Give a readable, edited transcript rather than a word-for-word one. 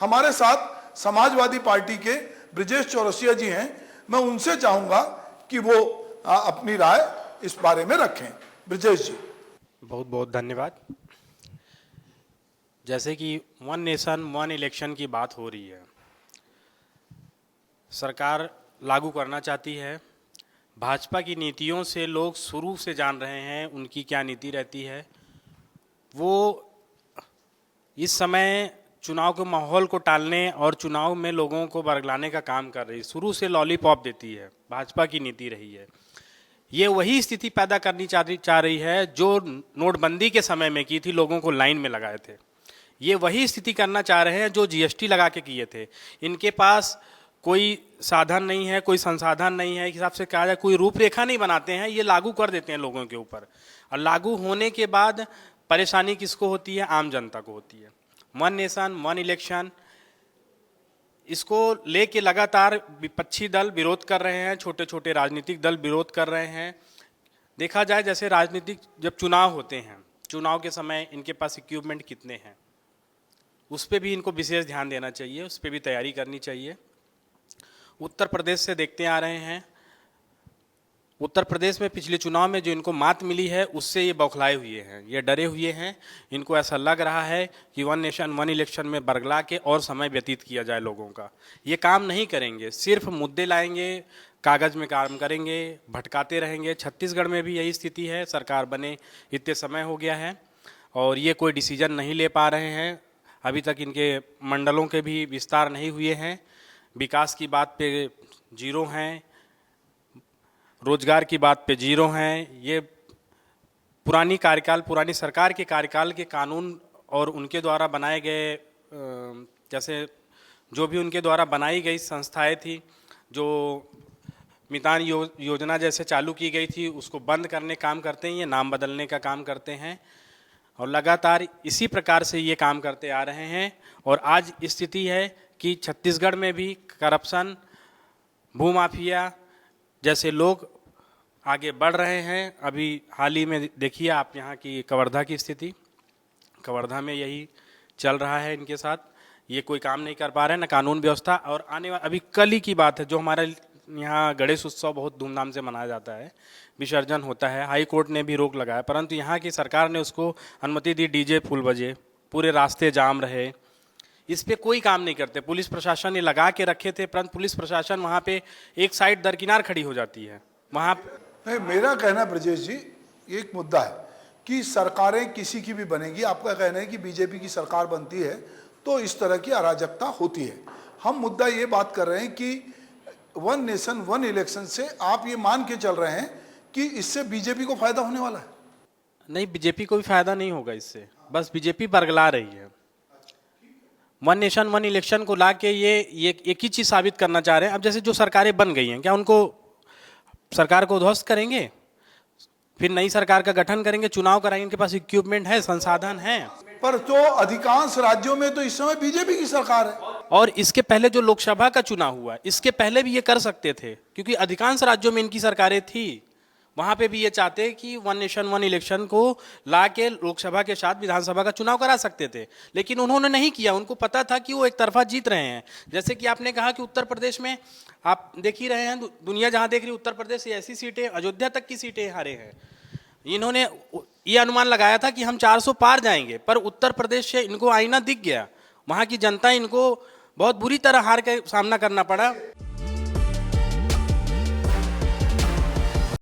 हमारे साथ समाजवादी पार्टी के ब्रिजेश चौरसिया जी हैं, मैं उनसे चाहूंगा कि वो अपनी राय इस बारे में रखें। ब्रिजेश जी। बहुत बहुत धन्यवाद। जैसे कि वन नेशन वन इलेक्शन की बात हो रही है, सरकार लागू करना चाहती है। भाजपा की नीतियों से लोग शुरू से जान रहे हैं उनकी क्या नीति रहती है। वो इस समय चुनाव के माहौल को टालने और चुनाव में लोगों को बरगलाने का काम कर रही है। शुरू से लॉलीपॉप देती है, भाजपा की नीति रही है। ये वही स्थिति पैदा करनी चाह रही है जो नोटबंदी के समय में की थी, लोगों को लाइन में लगाए थे। ये वही स्थिति करना चाह रहे हैं जो जीएसटी लगा के किए थे। इनके पास कोई साधन नहीं है, कोई संसाधन नहीं है, एक हिसाब से कहा जाए कोई रूपरेखा नहीं बनाते हैं, ये लागू कर देते हैं लोगों के ऊपर। और लागू होने के बाद परेशानी किसको होती है? आम जनता को होती है। वन नेशन वन इलेक्शन, इसको लेके लगातार विपक्षी दल विरोध कर रहे हैं, छोटे छोटे राजनीतिक दल विरोध कर रहे हैं। देखा जाए जैसे राजनीतिक जब चुनाव होते हैं, चुनाव के समय इनके पास इक्विपमेंट कितने हैं, उस पर भी इनको विशेष ध्यान देना चाहिए, उस पर भी तैयारी करनी चाहिए। उत्तर प्रदेश से देखते आ रहे हैं, उत्तर प्रदेश में पिछले चुनाव में जो इनको मात मिली है उससे ये बौखलाए हुए हैं, ये डरे हुए हैं। इनको ऐसा लग रहा है कि वन नेशन वन इलेक्शन में बरगला के और समय व्यतीत किया जाए लोगों का। ये काम नहीं करेंगे, सिर्फ मुद्दे लाएंगे, कागज़ में काम करेंगे, भटकाते रहेंगे। छत्तीसगढ़ में भी यही स्थिति है, सरकार बने इतने समय हो गया है और ये कोई डिसीजन नहीं ले पा रहे हैं। अभी तक इनके मंडलों के भी विस्तार नहीं हुए हैं, विकास की बात पे जीरो हैं, रोजगार की बात पे जीरो हैं। ये पुरानी सरकार के कार्यकाल के कानून और उनके द्वारा बनाए गए जैसे जो भी उनके द्वारा बनाई गई संस्थाएं थी, जो मितान योजना जैसे चालू की गई थी, उसको बंद करने काम करते हैं, ये नाम बदलने का काम करते हैं और लगातार इसी प्रकार से ये काम करते आ रहे हैं। और आज स्थिति है कि छत्तीसगढ़ में भी करप्शन, भूमाफिया जैसे लोग आगे बढ़ रहे हैं। अभी हाल ही में देखिए आप यहाँ की कवर्धा की स्थिति, कवर्धा में यही चल रहा है इनके साथ। ये कोई काम नहीं कर पा रहे हैं, ना कानून व्यवस्था। और आने वाले अभी कल ही की बात है, जो हमारे यहाँ गणेश उत्सव बहुत धूमधाम से मनाया जाता है, विसर्जन होता है, हाई कोर्ट ने भी रोक लगाया, परंतु यहाँ की सरकार ने उसको अनुमति दी, डीजे फुल बजे, पूरे रास्ते जाम रहे। इस पे कोई काम नहीं करते। पुलिस प्रशासन ने लगा के रखे थे, परंतु पुलिस प्रशासन वहाँ पे एक साइड दरकिनार खड़ी हो जाती है। वहाँ नहीं, मेरा कहना ब्रजेश जी, एक मुद्दा है कि सरकारें किसी की भी बनेगी, आपका कहना है कि बीजेपी की सरकार बनती है तो इस तरह की अराजकता होती है। हम मुद्दा ये बात कर रहे हैं कि वन नेशन वन इलेक्शन से आप ये मान के चल रहे हैं कि इससे बीजेपी को फायदा होने वाला है? नहीं, बीजेपी को भी फायदा नहीं होगा इससे, बस बीजेपी बरगला रही है। वन नेशन वन इलेक्शन को ला के ये एक ही चीज साबित करना चाह रहे हैं। अब जैसे जो सरकारें बन गई हैं, क्या उनको सरकार को ध्वस्त करेंगे, फिर नई सरकार का गठन करेंगे, चुनाव कराएंगे? इनके पास इक्विपमेंट है, संसाधन है। पर तो अधिकांश राज्यों में तो इस समय बीजेपी की सरकार है। और इसके पहले जो लोकसभा का चुनाव हुआ, इसके पहले भी ये कर सकते थे, क्योंकि अधिकांश राज्यों में इनकी सरकारें थी। वहां पे भी ये चाहते कि वन नेशन वन इलेक्शन को ला के लोकसभा के साथ विधानसभा का चुनाव करा सकते थे, लेकिन उन्होंने नहीं किया। उनको पता था कि वो एक तरफा जीत रहे हैं। जैसे कि आपने कहा कि उत्तर प्रदेश में आप देख ही रहे हैं, दुनिया जहां देख रही, उत्तर प्रदेश से ऐसी सीटें, अयोध्या तक की सीटें हारे हैं। इन्होंने ये अनुमान लगाया था कि हम 400 पार जाएंगे, पर उत्तर प्रदेश से इनको आईना दिख गया। वहां की जनता इनको बहुत बुरी तरह हार का सामना करना पड़ा।